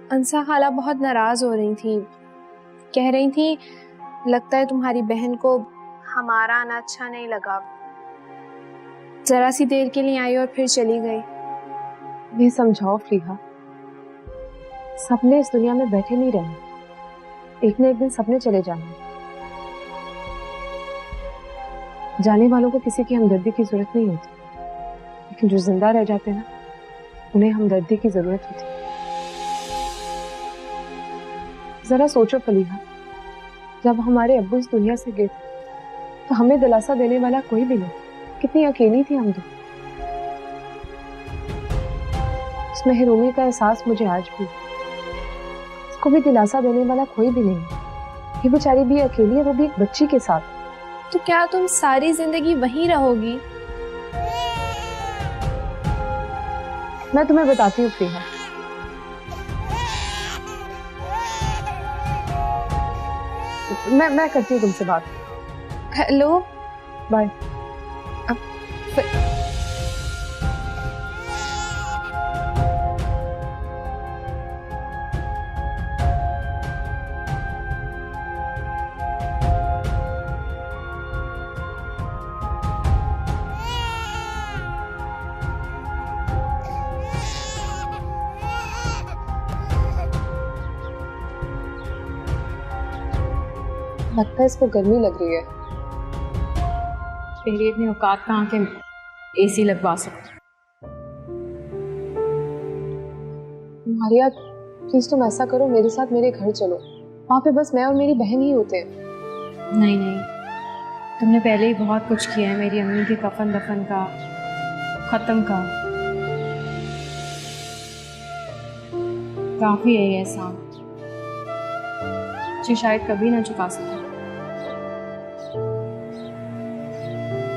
अंसा खाला बहुत नाराज हो रही थी, कह रही थी लगता है तुम्हारी बहन को हमारा आना अच्छा नहीं लगा। जरा सी देर के लिए आई और फिर चली गई। ये समझाओ फरीहा, सबने इस दुनिया में बैठे नहीं रहना, एक न एक दिन सबने चले जाना। जाने वालों को किसी की हमदर्दी की जरूरत नहीं होती, लेकिन जो जिंदा रह जाते हैं ना, उन्हें हमदर्दी की जरूरत होती है। जरा सोचो फलीहा, जब हमारे अब्बू इस दुनिया से गए तो हमें दिलासा देने वाला कोई भी नहीं, कितनी अकेली थी हम तो। उस महरूमी का एहसास मुझे आज भी, उसको भी दिलासा देने वाला कोई भी नहीं। ये बेचारी भी अकेली है, वो भी एक बच्ची के साथ। तो क्या तुम सारी जिंदगी वहीं रहोगी? मैं तुम्हें बताती हूँ फरीहा, मैं करती हूँ तुमसे बात। Hello, bye. लगता है इसको गर्मी लग रही है। पहले अपने औकात कहाँ के एसी लगवा सकते। मारिया प्लीज तुम ऐसा करो, मेरे साथ मेरे घर चलो, वहाँ पे बस मैं और मेरी बहन ही होते हैं। नहीं नहीं, तुमने पहले ही बहुत कुछ किया है मेरी अम्मी के कफन दफन का, खत्म का। काफी है ये एहसान जो शायद कभी ना चुका सका।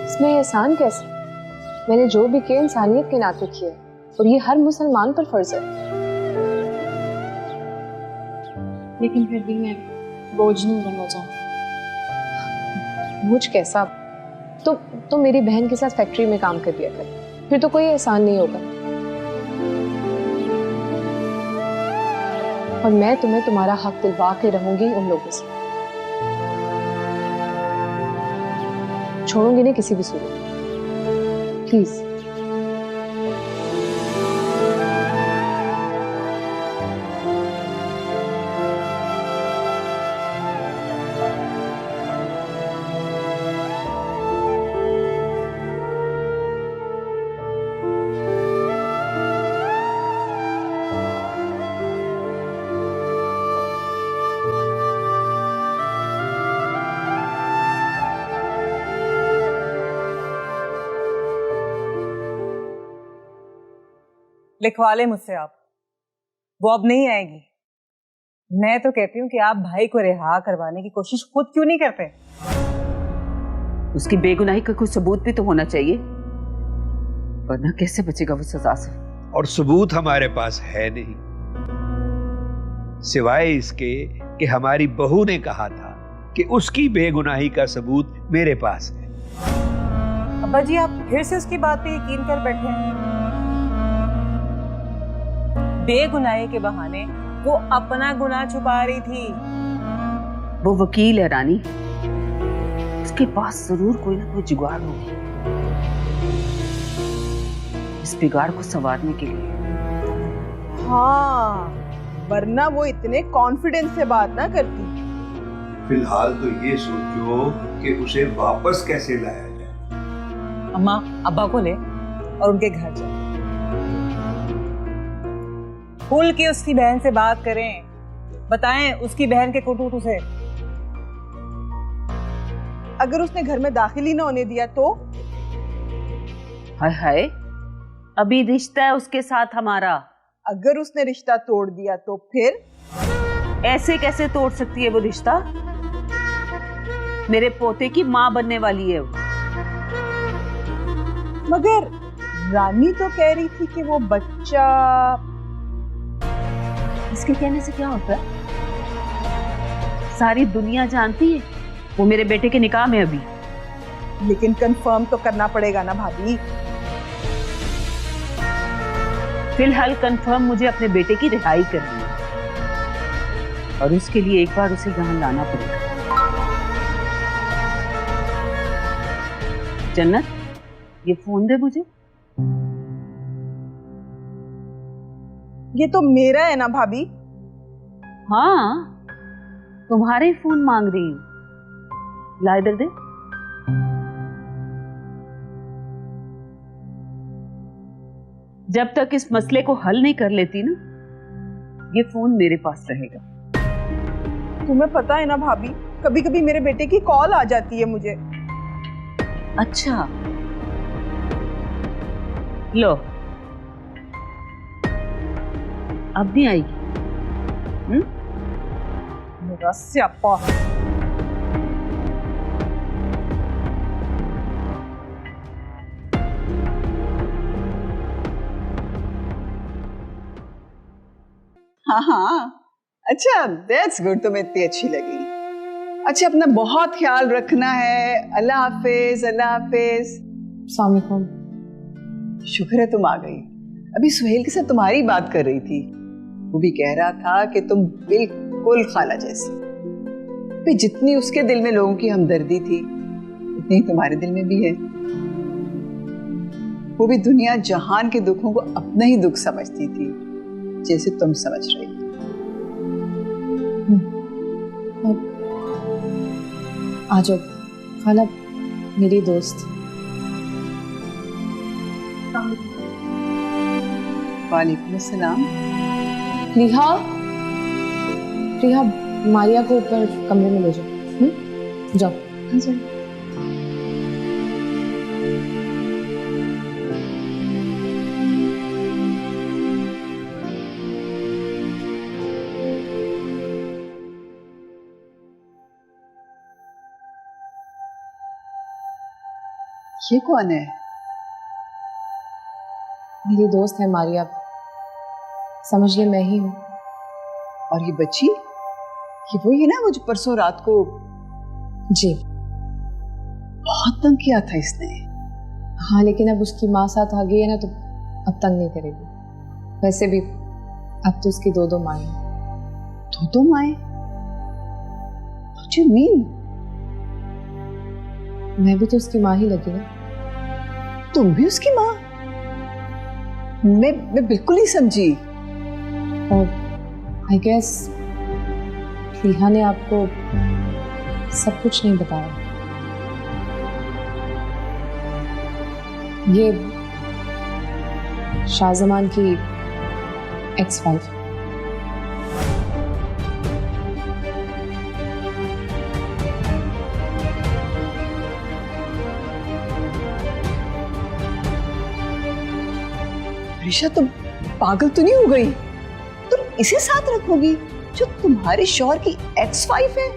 इसमें एहसान कैसे? मैंने जो भी किया इंसानियत के नाते किया, और ये हर मुसलमान पर फर्ज है। लेकिन फिर भी मैं बोझ नहीं बनना चाहती। बोझ कैसा? तो मेरी बहन के साथ फैक्ट्री में काम कर दिया कर, फिर तो कोई एहसान नहीं होगा। और मैं तुम्हें तुम्हारा हक दिलवा के रहूंगी उन लोगों से, छोड़ूंगी नहीं किसी भी सूरत। प्लीज। लिखवा ले मुझसे आप, वो अब नहीं आएगी। मैं तो कहती हूँ कि आप भाई को रिहा करवाने की कोशिश खुद क्यों नहीं करते? उसकी बेगुनाही का कोई सबूत भी तो होना चाहिए, वरना कैसे बचेगा वो सजा से। और सबूत हमारे पास है नहीं, सिवाय इसके कि हमारी बहू ने कहा था कि उसकी बेगुनाही का सबूत मेरे पास है। अब्बा जी, आप फिर से उसकी बात पे यकीन कर बैठे हैं। बेगुनाही के बहाने वो अपना गुनाह छुपा रही थी। वो वकील है रानी, उसके पास जरूर कोई ना कोई जुगाड़ होगी इस बिगाड़ को संवारने के लिए। हाँ, वरना वो इतने कॉन्फिडेंस से बात ना करती। फिलहाल तो ये सोचो कि उसे वापस कैसे लाया जाए। अम्मा, अब्बा को ले और उनके घर जाओ, खुल के उसकी बहन से बात करें, बताएं उसकी बहन के कुटूट उसे। अगर उसने घर में दाखिल ही ना होने दिया तो? हाय हाय, अभी रिश्ता है उसके साथ हमारा। अगर उसने रिश्ता तोड़ दिया तो फिर? ऐसे कैसे तोड़ सकती है वो रिश्ता? मेरे पोते की माँ बनने वाली है वो। मगर रानी तो कह रही थी कि वो बच्चा। इसके कहने से क्या होता है? सारी दुनिया जानती है वो मेरे बेटे के निकाह में अभी। लेकिन कंफर्म तो करना पड़ेगा ना भाभी। फिलहाल कंफर्म मुझे अपने बेटे की रिहाई करनी है और उसके लिए एक बार उसे यहाँ लाना पड़ेगा। जन्नत, ये फोन दे मुझे। ये तो मेरा है ना भाभी। हाँ, तुम्हारे ही फोन मांग रही हूँ। ला इधर दे। जब तक इस मसले को हल नहीं कर लेती ना, ये फोन मेरे पास रहेगा। तुम्हें पता है ना भाभी, कभी कभी मेरे बेटे की कॉल आ जाती है मुझे। अच्छा, लो, अब नहीं आएगी। मेरा स्यापा। हाँ हाँ, अच्छा, दैट्स गुड, तुम्हें इतनी अच्छी लगी। अच्छा, अपना बहुत ख्याल रखना है। अल्लाह हाफिज, अल्लाह हाफिज। अस्सलाम वालेकुम। शुक्र है तुम आ गई। अभी सुहेल के साथ तुम्हारी बात कर रही थी, वो भी कह रहा था कि तुम बिल्कुल खाला जैसी। भी जितनी उसके दिल में लोगों की हमदर्दी थी, उतनी ही तुम्हारे दिल में भी है। वो भी दुनिया जहान के दुखों को अपना ही दुख समझती थी, जैसे तुम समझ रही। आ जाओ खाला, मेरी दोस्त। वालेकुम अस्सलाम। रिहा, रिहा, मारिया को ऊपर कमरे में ले जाओ। जाओ। ये कौन है? मेरी दोस्त है मारिया, समझिए मैं ही हूँ। और ये बच्ची, ये वही है ना वो जो परसों रात को? जी बहुत तंग किया था इसने। हाँ, लेकिन अब उसकी माँ साथ आ गई है ना, तो अब तंग नहीं करेगी। वैसे भी अब तो उसकी दो माएँ हैं। दो माएँ? What do you mean? मैं भी तो उसकी माँ ही लगी ना। तुम भी उसकी माँ? मैं बिल्कुल नहीं समझी। और आई गेस रिहा ने आपको सब कुछ नहीं बताया। ये शाहजमान की एक्स वाइफ। ऋषा, तुम पागल तो नहीं हो गई? तुम इसे साथ रखोगी जो तुम्हारे शौहर की एक्स वाइफ है?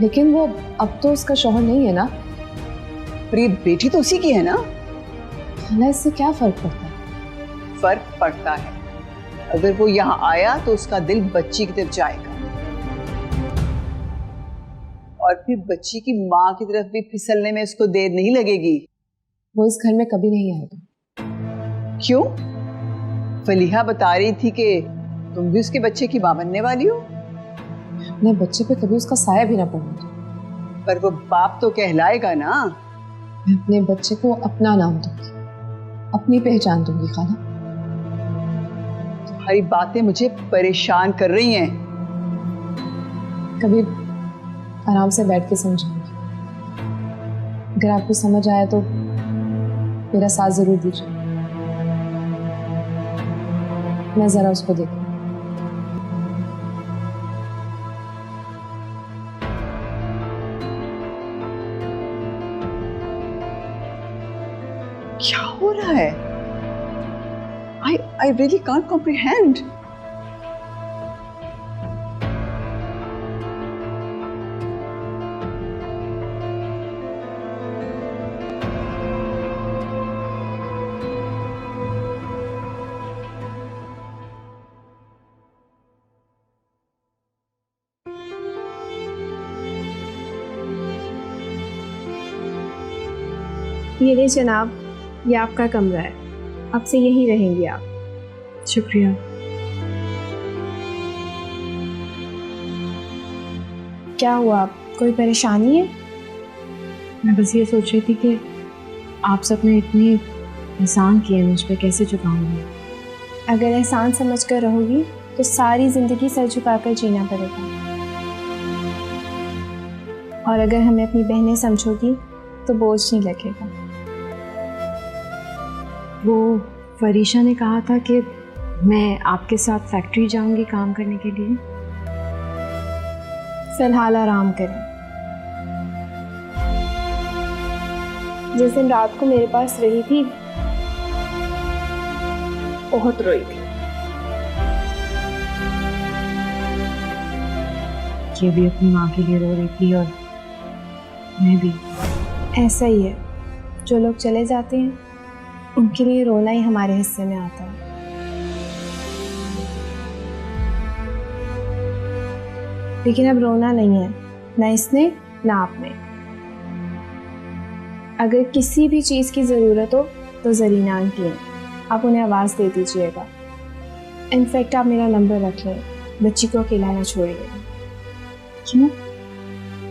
लेकिन वो अब तो उसका शौहर नहीं है ना। पर ये बेटी तो उसी की है ना? खाला, इससे क्या फर्क पड़ता है? फर्क पड़ता है। अगर वो यहाँ आया तो उसका दिल बच्ची की तरफ जाएगा, और फिर बच्ची की माँ की तरफ भी फिसलने में उसको देर नहीं लगेगी। वो इस घर में कभी नहीं आएगा। क्यों? फलीहा बता रही थी कि तुम भी उसके बच्चे की मां बनने वाली हो। अपने बच्चे पे कभी उसका साया भी ना पड़ने दो। पर वो बाप तो कहलाएगा ना। मैं अपने बच्चे को अपना नाम दूंगी, अपनी पहचान दूंगी। खाला, तुम्हारी बातें मुझे परेशान कर रही हैं। कभी आराम से बैठ के समझाऊंगी। अगर आपको समझ आया तो मेरा साथ जरूर दीजिए। मैं जरा उसको देखूं। क्या हो रहा है? I really can't comprehend. ये ले जनाब, ये आपका कमरा है, अब से यहीं रहेंगे आप। शुक्रिया। क्या हुआ, कोई परेशानी है? मैं बस ये सोच रही थी कि आप सबने इतनी एहसान किए मुझ पे, कैसे चुकाऊंगी? अगर एहसान समझ कर रहोगी तो सारी ज़िंदगी सर झुकाकर जीना पड़ेगा, और अगर हमें अपनी बहनें समझोगी तो बोझ नहीं लगेगा। वो फरीशा ने कहा था कि मैं आपके साथ फैक्ट्री जाऊंगी काम करने के लिए। फिलहाल आराम करें। जिस दिन रात को मेरे पास रही थी, बहुत रोई थी। ये भी अपनी माँ के लिए रो रही थी और मैं भी। ऐसा ही है, जो लोग चले जाते हैं उनके लिए रोना ही हमारे हिस्से में आता है। लेकिन अब रोना नहीं है, ना इसने ना आपने। अगर किसी भी चीज़ की ज़रूरत हो तो ज़रीना आंटी हैं, आप उन्हें आवाज़ दे दीजिएगा। इनफैक्ट आप मेरा नंबर रख लें, बच्ची को अकेला ना छोड़िएगा। क्यों?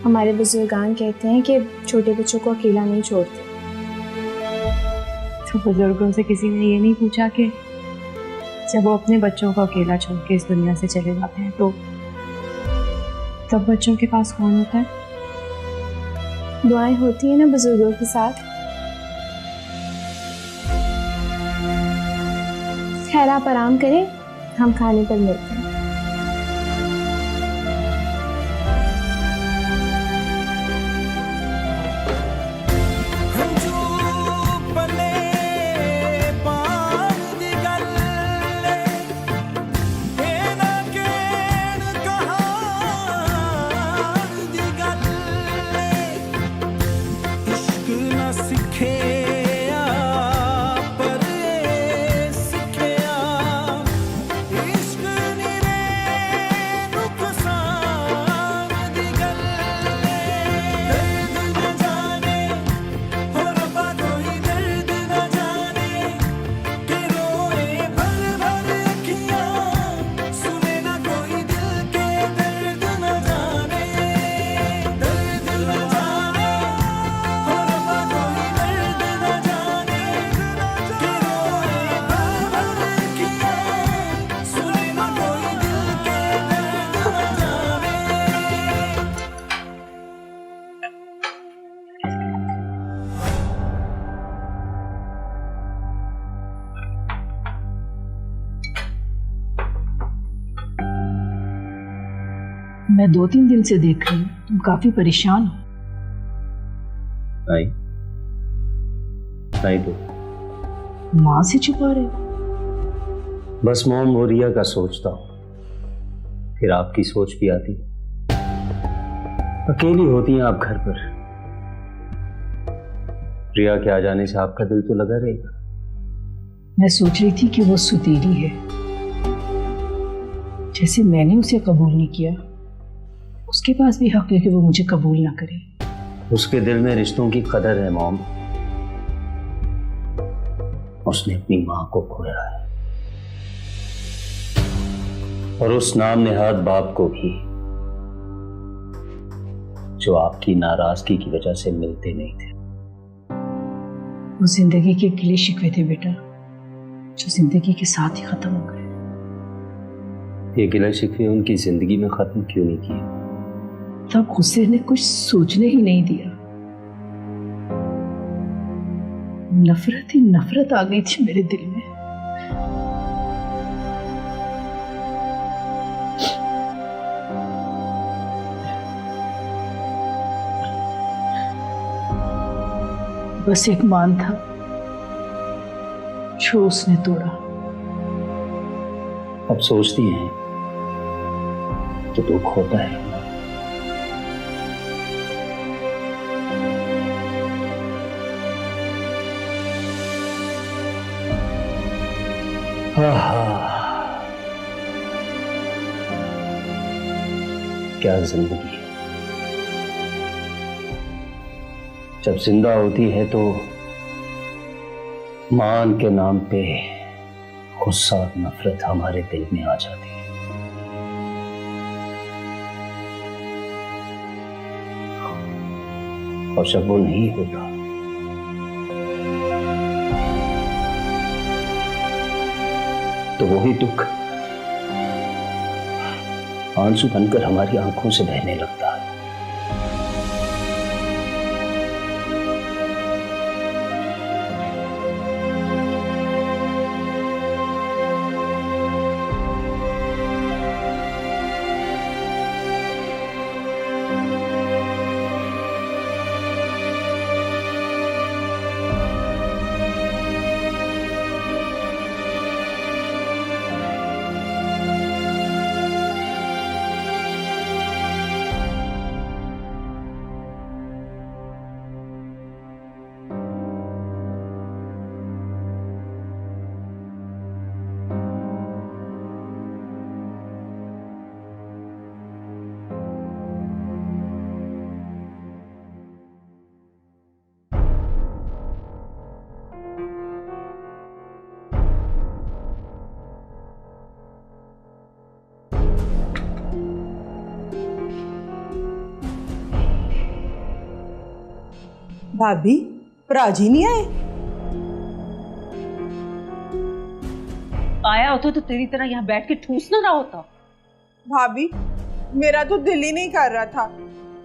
हमारे बुजुर्गान कहते हैं कि छोटे बच्चों को अकेला नहीं छोड़ते। तो बुजुर्गों से किसी ने ये नहीं पूछा कि जब वो अपने बच्चों को अकेला छोड़ के इस दुनिया से चले जाते हैं तो तब बच्चों के पास कौन होता है? दुआएं होती है ना बुजुर्गों के साथ। खैर, आप आराम करें, हम खाने पर मिलते हैं। मैं 2-3 दिन से देख रही हूँ तुम काफी परेशान हो। नहीं तो माँ से छुपा रहे हो? बस मोम और रिया का सोचता हूँ, फिर आपकी सोच भी आती। अकेली होती हैं आप घर पर, रिया के आ जाने से आपका दिल तो लगा रहेगा। मैं सोच रही थी कि वो सुतीली है, जैसे मैंने उसे कबूल नहीं किया, उसके पास भी हक है कि वो मुझे कबूल ना करे। उसके दिल में रिश्तों की कदर है मॉम, उसने अपनी मां को खोया है, और उस नाम नेहाद बाप को भी, जो आपकी नाराजगी की वजह से मिलते नहीं थे। वो जिंदगी के गिले शिकवे थे बेटा, जो जिंदगी के साथ ही खत्म हो गए। ये गिले शिकवे उनकी जिंदगी में खत्म क्यों नहीं किए? तब गुस्से ने कुछ सोचने ही नहीं दिया, नफरत ही नफरत आ गई थी मेरे दिल में। बस एक मान था जो उसने तोड़ा। अब सोचती हैं तो दुख होता है। क्या जिंदगी है, जब जिंदा होती है तो मान के नाम पे गुस्सा और नफरत हमारे दिल में आ जाती है। और जब वो नहीं होता तो वही दुख आंसू बनकर हमारी आंखों से बहने लगता है। भाभी, प्राजी नहीं आए? आया होता तो तेरी तरह यहाँ बैठ के ठूस ना रहा होता। भाभी, मेरा तो दिल ही नहीं कर रहा था।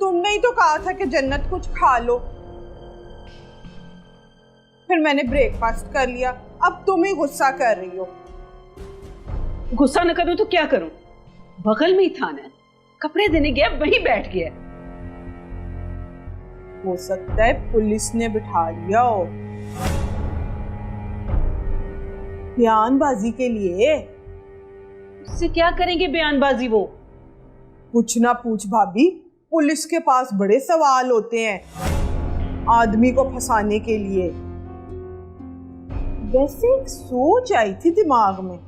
तुमने ही तो कहा था कि जन्नत कुछ खा लो। फिर मैंने ब्रेकफास्ट कर लिया। अब तुम ही गुस्सा कर रही हो। गुस्सा न करूं तो क्या करूं? बगल में ही थाना, कपड़े देने गया वहीं बैठ गया। हो सकता है पुलिस ने बिठा लिया हो बयानबाजी के लिए। उससे क्या करेंगे बयानबाजी? वो कुछ ना पूछ भाभी, पुलिस के पास बड़े सवाल होते हैं आदमी को फंसाने के लिए। वैसे एक सोच आई थी दिमाग में,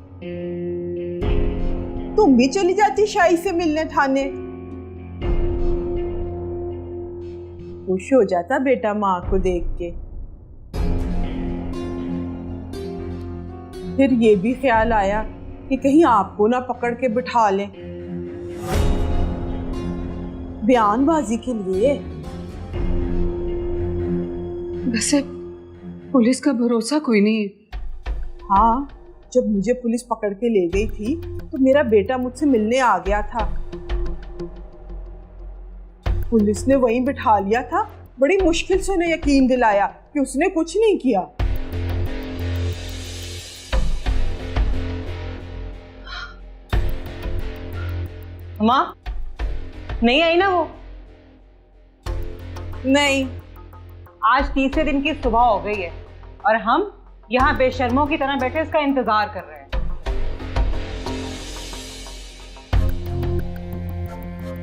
तुम भी चली जाती शाही से मिलने थाने। खुश हो जाता बेटा माँ को देख के। फिर ये भी ख्याल आया कि कहीं आपको ना पकड़ के बिठा लें बयानबाजी के लिए। वैसे पुलिस का भरोसा कोई नहीं है। हाँ, जब मुझे पुलिस पकड़ के ले गई थी तो मेरा बेटा मुझसे मिलने आ गया था। पुलिस ने वहीं बिठा लिया था। बड़ी मुश्किल से उन्हें यकीन दिलाया कि उसने कुछ नहीं किया। माँ नहीं आई ना वो? नहीं, आज तीसरे दिन की सुबह हो गई है और हम यहाँ बेशर्मों की तरह बैठे इसका इंतजार कर रहे हैं।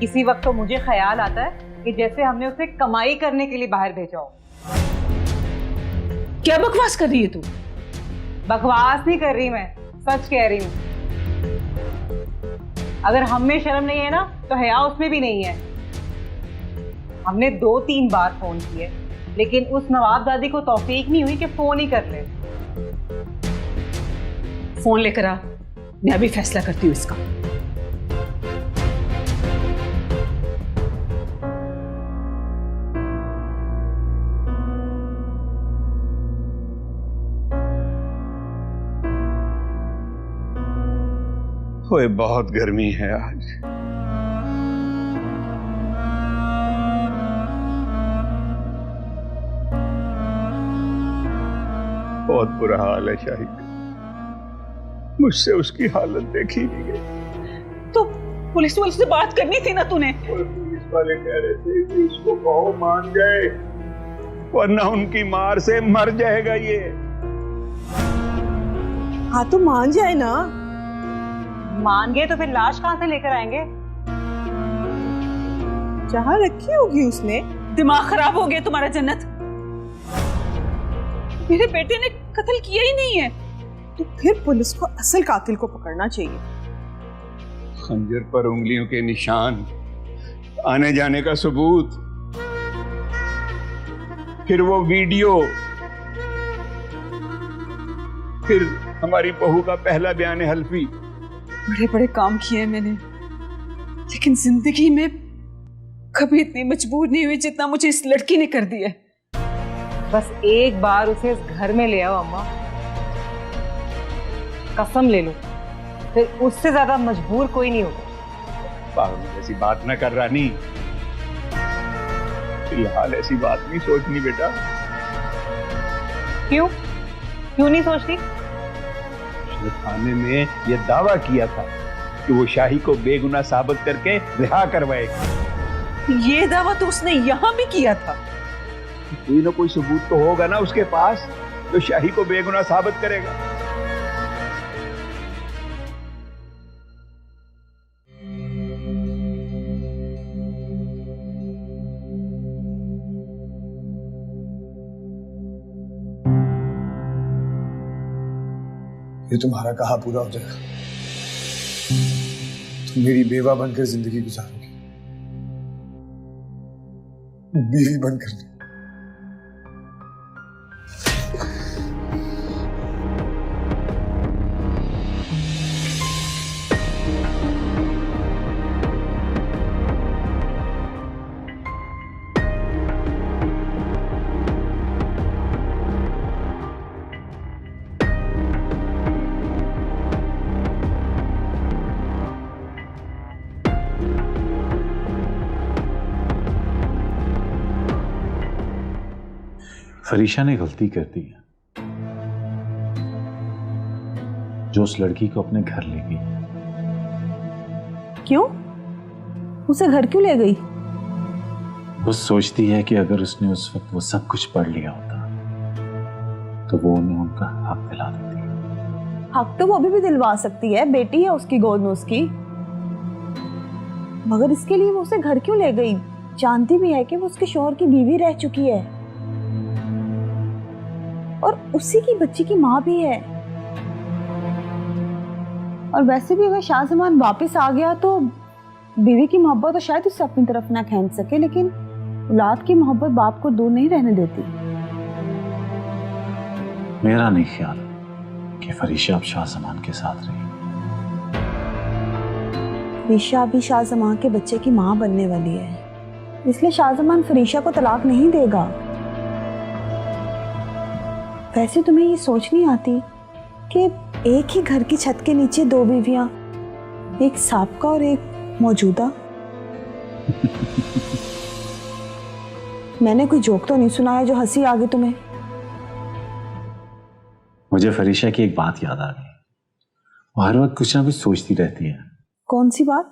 इसी वक्त तो मुझे ख्याल आता है कि जैसे हमने उसे कमाई करने के लिए बाहर भेजा हो। क्या बकवास कर रही है तू? बकवास नहीं कर रही, मैं सच कह रही हूँ। अगर हम में शर्म नहीं है ना तो हया उसमें भी नहीं है। हमने 2-3 बार फोन किए लेकिन उस नवाब दादी को तौफीक नहीं हुई कि फोन ही कर ले। फोन लेकर आ, मैं अभी फैसला करती हूँ इसका। ओए बहुत गर्मी है आज। बहुत बुरा हाल है शाहिद, मुझसे उसकी हालत देखी नहीं गई। तो पुलिस वाले से बात करनी थी ना तूने? पुलिस वाले कह रहे थे कि इसको कहो मान जाए वरना उनकी मार से मर जाएगा ये। हाँ तो मान जाए ना। मान गए तो फिर लाश कहां से लेकर आएंगे? जहां रखी होगी उसने। दिमाग खराब हो गया तुम्हारा जन्नत। मेरे बेटे ने कत्ल किया ही नहीं है। तो फिर पुलिस को असल कातिल को पकड़ना चाहिए। खंजर पर उंगलियों के निशान, आने जाने का सबूत, फिर वो वीडियो। फिर हमारी बहू का पहला बयान हल्फी। बड़े बड़े काम किए हैं मैंने, लेकिन जिंदगी में कभी इतनी मजबूर नहीं हुई जितना मुझे इस लड़की ने कर दिया है। बस एक बार उसे इस घर में ले आओ अम्मा, कसम ले लो, फिर उससे ज्यादा मजबूर कोई नहीं होगा। पागल ऐसी बात न कर रानी, फिलहाल ऐसी बात नहीं सोचनी बेटा। क्यों क्यों नहीं सोचती? उसने थाने में यह दावा किया था कि वो शाही को बेगुनाह साबित करके रिहा करवाएगा। ये दावा तो उसने यहाँ भी किया था। कोई ना कोई सबूत तो होगा ना उसके पास जो शाही को बेगुनाह साबित करेगा। ये तुम्हारा कहा पूरा हो जाएगा, तुम मेरी बेवा बनकर जिंदगी गुजारोगी, बीवी बनकर नहीं। फरीशा ने गलती कर दी है जो उस लड़की को अपने घर ले गई। क्यों? उसे घर क्यों ले गई? वो सोचती है कि अगर उसने उस वक्त वो सब कुछ पढ़ लिया होता तो वो उन्हें उनका हक दिला देती। हक तो वो अभी भी दिलवा सकती है, बेटी है उसकी गोद में उसकी। मगर इसके लिए वो उसे घर क्यों ले गई? जानती भी है कि वो उसके शौहर की बीवी रह चुकी है और उसी की बच्ची की माँ भी है। और वैसे भी अगर शाहजमान वापस आ गया तो बीवी की मोहब्बत तो शायद उससे अपनी तरफ ना खींच सके, लेकिन औलाद की मोहब्बत बाप को दूर नहीं रहने देती। मेरा नहीं ख्याल कि फरीशा अब शाहजमान के साथ रही। फरीशा अभी शाहजमान के बच्चे की माँ बनने वाली है, इसलिए शाहजमान फरीशा को तलाक नहीं देगा। वैसे तुम्हें ये सोच नहीं आती कि एक ही घर की छत के नीचे दो बीवियां, एक साबका और एक मौजूदा? मैंने कोई जोक तो नहीं सुनाया जो हंसी आ गई तुम्हें? मुझे फरीशा की एक बात याद आ गई। वो हर वक्त कुछ ना कुछ सोचती रहती है। कौन सी बात?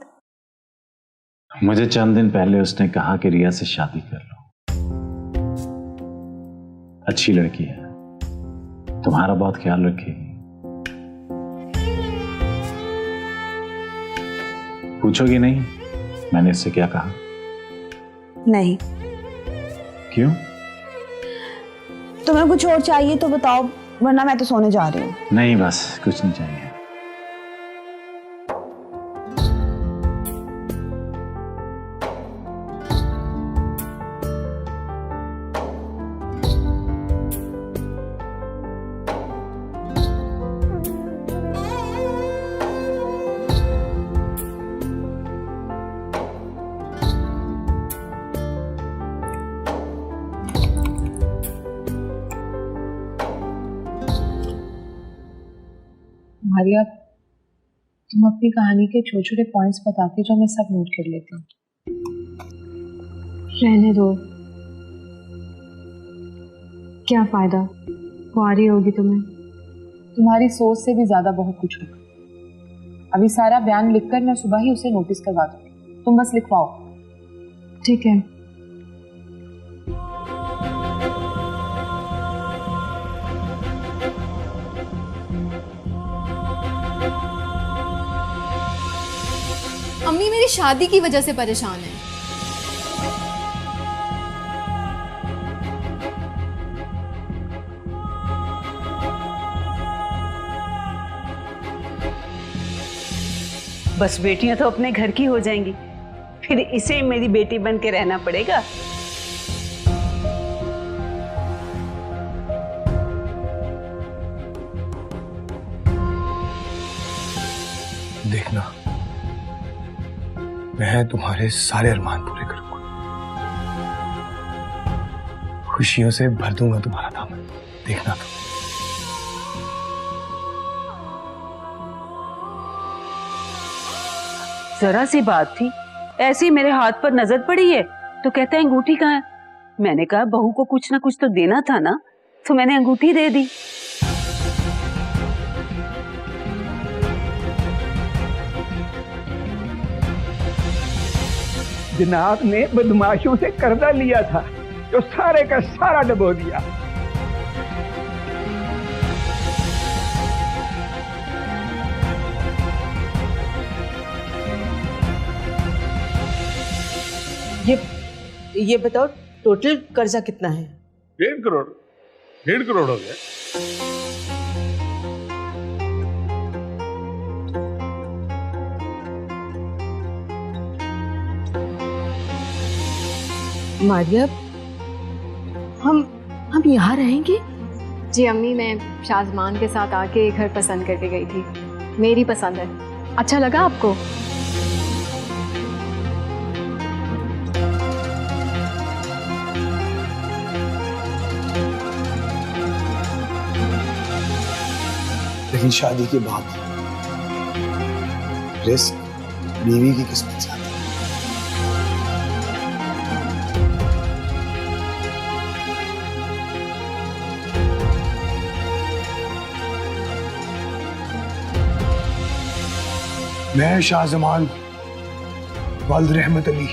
मुझे चंद दिन पहले उसने कहा कि रिया से शादी कर लो, अच्छी लड़की है, तुम्हारा बहुत ख्याल रखेगी। पूछोगी नहीं मैंने इससे क्या कहा? नहीं। क्यों? तुम्हें कुछ और चाहिए तो बताओ, वरना मैं तो सोने जा रही हूँ। नहीं बस कुछ नहीं चाहिए। मारिया, तुम अपनी कहानी के छोटे छोटे पॉइंट्स बताती जो मैं सब नोट कर लेती हूँ। रहने दो, क्या फायदा, वो आ रही होगी तुम्हें। तुम्हारी सोच से भी ज्यादा बहुत कुछ होगा। अभी सारा बयान लिखकर मैं सुबह ही उसे नोटिस करवा दूंगी, तुम बस लिखवाओ। ठीक है। अम्मी मेरी शादी की वजह से परेशान है। बस बेटियां तो अपने घर की हो जाएंगी, फिर इसे मेरी बेटी बन के रहना पड़ेगा। देखना, मैं तुम्हारे सारे अरमान पूरे करूंगा, खुशियों से भर दूंगा तुम्हारा दामन। देखना तुम। जरा सी बात थी, ऐसी मेरे हाथ पर नजर पड़ी है तो कहते हैं अंगूठी कहाँ है। मैंने कहा बहू को कुछ ना कुछ तो देना था ना, तो मैंने अंगूठी दे दी। जनाब ने बदमाशों से कर्जा लिया था तो सारे का सारा डबो दिया। ये बताओ टोटल कर्जा कितना है? 1.5 करोड़। 1.5 करोड़ हो गया। मारिया, हम यहाँ रहेंगे? जी अम्मी, मैं शाजमान के साथ आके घर पसंद करके गई थी। मेरी पसंद है। अच्छा लगा आपको? लेकिन शादी के बाद रिस्क बीवी की किस्मत से आता है। मैं शाहजमान वल्द रहमत अली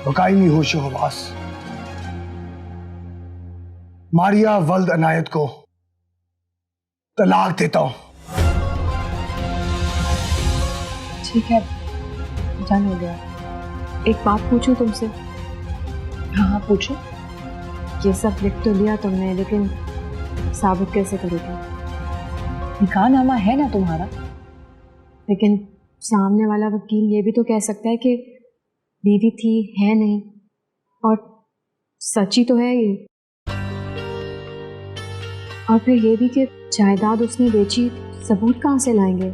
बकायमी होशो हवास मारिया वल्द अनायत को तलाक देता हूं। ठीक है, डन हो गया। एक बात पूछूं तुमसे? हाँ पूछो। ये सब लिख तो लिया तुमने, लेकिन साबित कैसे करोगे? निकाहनामा है ना तुम्हारा। लेकिन सामने वाला वकील ये भी तो कह सकता है कि बीवी थी, है नहीं, और सच्ची तो है ये। और फिर ये भी कि जायदाद उसने बेची, सबूत कहाँ से लाएंगे?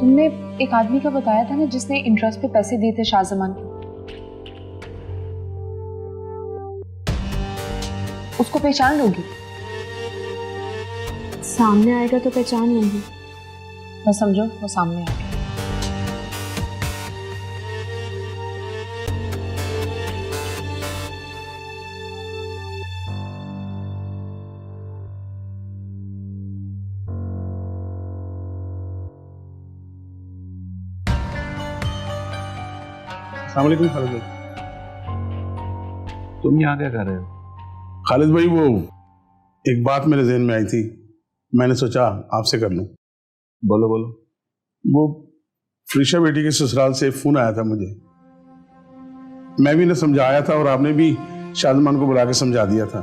तुमने एक आदमी का बताया था ना जिसने इंटरेस्ट पे पैसे दिए थे शाहजमान को, उसको पहचान लोगी? सामने आएगा तो पहचान लूंगी। बस समझो वो सामने आ गया। अस्सलाम वालेकुम खालिद भाई। तुम यहाँ क्या कर रहे हो? खालिद भाई, वो एक बात मेरे जहन में आई थी, मैंने सोचा आपसे कर लूं। बोलो बोलो। वो फरीशा बेटी के ससुराल से फोन आया था मुझे, मैं भी ने समझाया था और आपने भी शाजमान को बुला के समझा दिया था।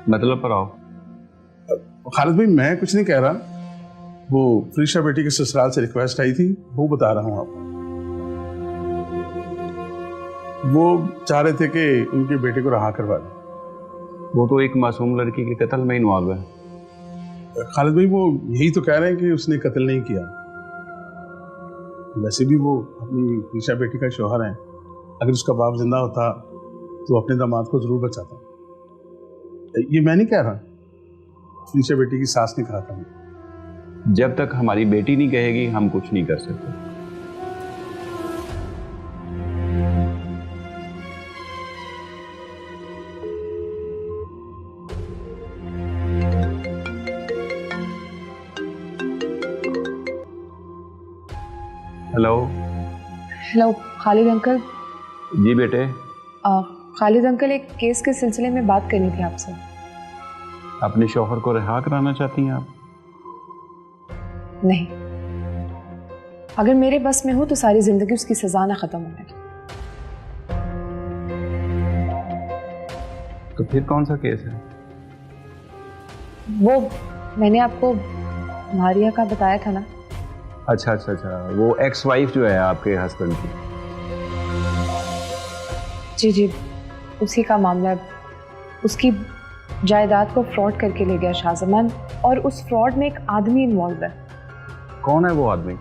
मतलब पर आओ। खालिद भाई, मैं कुछ नहीं कह रहा, वो फरीशा बेटी के ससुराल से रिक्वेस्ट आई थी, वो बता रहा हूँ आपको। वो चाह रहे थे कि उनके बेटे को रहा करवा दें। वो तो एक मासूम लड़की के कत्ल में इन्वॉल्व है। खालिद भाई, वो यही तो कह रहे हैं कि उसने कत्ल नहीं किया। वैसे भी वो अपनी फरीशा बेटी का शौहर है, अगर उसका बाप जिंदा होता तो अपने दामाद को जरूर बचाता। ये मैं नहीं कह रहा, फरीशा बेटी की सास ने कहा था। जब तक हमारी बेटी नहीं कहेगी हम कुछ नहीं कर सकते। हेलो। Hello Khalid uncle. जी बेटे। खालिद अंकल, एक केस के सिलसिले में बात करनी थी आपसे। अपने शौहर को रिहा कराना चाहती हैं आप? नहीं, अगर मेरे बस में हो तो सारी जिंदगी उसकी सजा ना खत्म होने दो। तो फिर कौन सा केस है? वो मैंने आपको मारिया का बताया था ना। अच्छा अच्छा अच्छा, वो एक्स वाइफ जो है आपके हस्बैंड की। जी जी, उसी का मामला है। उसकी जायदाद को फ्रॉड करके ले गया शाहजमान, और उस फ्रॉड में एक आदमी इन्वॉल्व है। कौन है वो आदमी?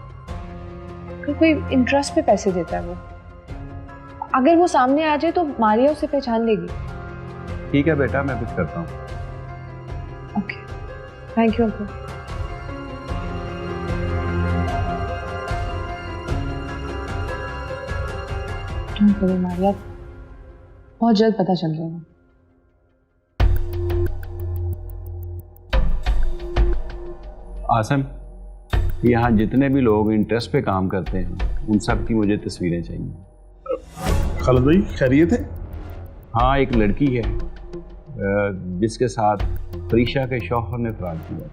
कोई इंटरेस्ट पे पैसे देता है वो। अगर वो सामने आ जाए तो मारिया उसे पहचान लेगी। ठीक है बेटा, मैं कुछ करता हूँ। Okay, thank you uncle. Maria, बहुत जल्द पता चल जाएगा। आसम, यहाँ जितने भी लोग इंटरेस्ट पे काम करते हैं उन सब की मुझे तस्वीरें चाहिए। खालिद भाई खैरियत है? हाँ, एक लड़की है जिसके साथ फरीशा के शौहर ने फरार किया,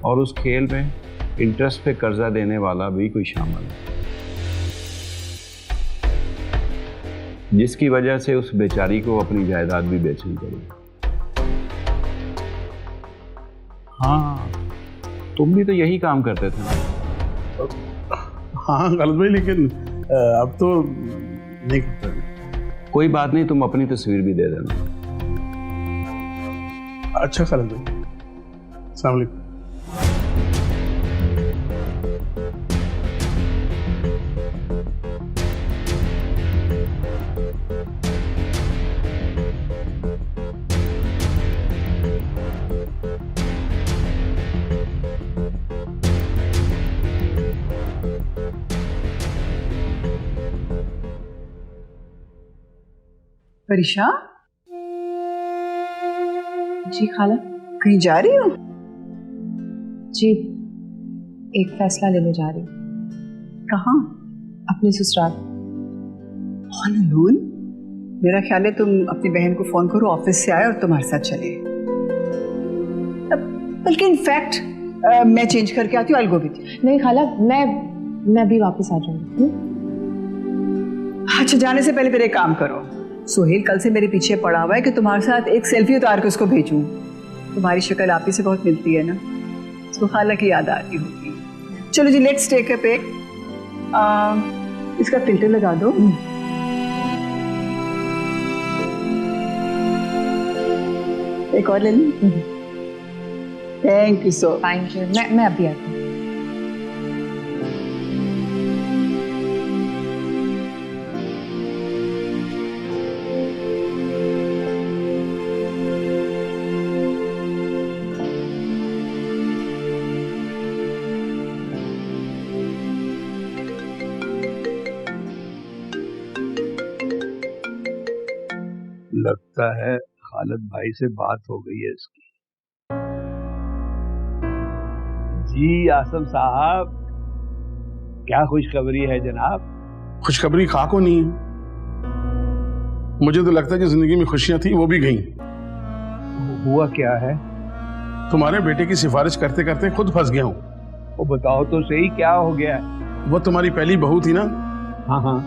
और उस खेल में इंटरेस्ट पे कर्जा देने वाला भी कोई शामिल है, जिसकी वजह से उस बेचारी को अपनी जायदाद भी बेचनी पड़ी। हाँ, तुम भी तो यही काम करते थे ना? हाँ खालिद भाई, लेकिन अब तो नहीं करते। कोई बात नहीं, तुम अपनी तस्वीर भी दे देना। अच्छा खालिद भाई, अस्सलाम वालेकुम। फरीशा, जी खाला। कहीं जा रही हो? जी, एक फैसला लेने जा रही हूँ। कहाँ? अपने ससुराल। All alone? मेरा ख्याल है तुम अपनी बहन को फोन करो, ऑफिस से आए और तुम्हारे साथ चले। बल्कि इनफैक्ट मैं चेंज करके आती हूँ। I will go with you. नहीं खाला, मैं भी वापस आ जाऊंगी। अच्छा, जाने से पहले फिर एक काम करो, सोहेल कल से मेरे पीछे पड़ा हुआ है कि तुम्हारे साथ एक सेल्फी उतार के उसको भेजूं। तुम्हारी शक्ल आप ही से बहुत मिलती है ना, उसको खाला की याद आती होगी। चलो जी, लेट्स टेक अ पिक। इसका फिल्टर लगा दो। एक और ले ली। Thank you so. Thank you. मैं अभी आती हूँ। लगता है खालिद भाई से बात हो गई है इसकी। जी आसम साहब, क्या खुशखबरी है जनाब? खुशखबरी खा को नहीं है। मुझे तो लगता है कि जिंदगी में खुशियां थी वो भी गई। हुआ क्या है? तुम्हारे बेटे की सिफारिश करते करते खुद फंस गया हूँ। वो बताओ तो सही, क्या हो गया? वो तुम्हारी पहली बहू थी ना? हाँ हाँ।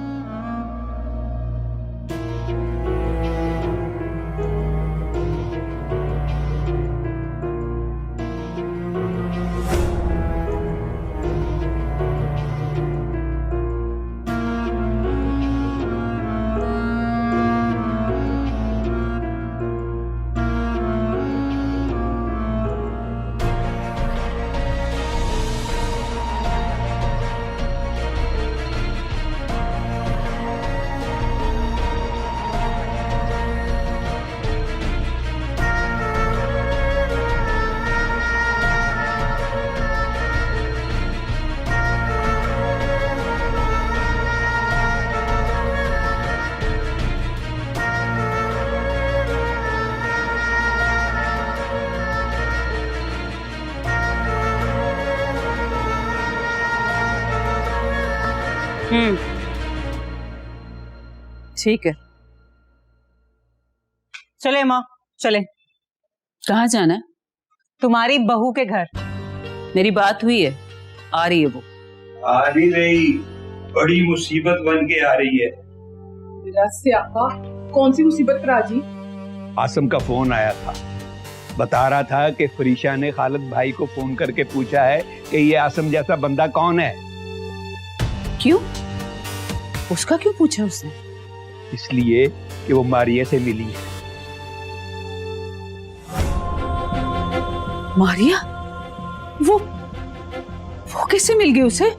ठीक है, चले माँ, चले। कहाँ जाना है? तुम्हारी बहू के घर। मेरी बात हुई है, आ रही है वो। आ नहीं रही, बड़ी मुसीबत बन के आ रही है। कौन सी मुसीबत पर आजी? आसम का फोन आया था, बता रहा था कि फरीशा ने खालिद भाई को फोन करके पूछा है कि ये आसम जैसा बंदा कौन है। क्यों? उसका क्यों पूछा उसने? इसलिए कि वो मारिया से मिली है। मारिया? वो कैसे मिल गई उसे?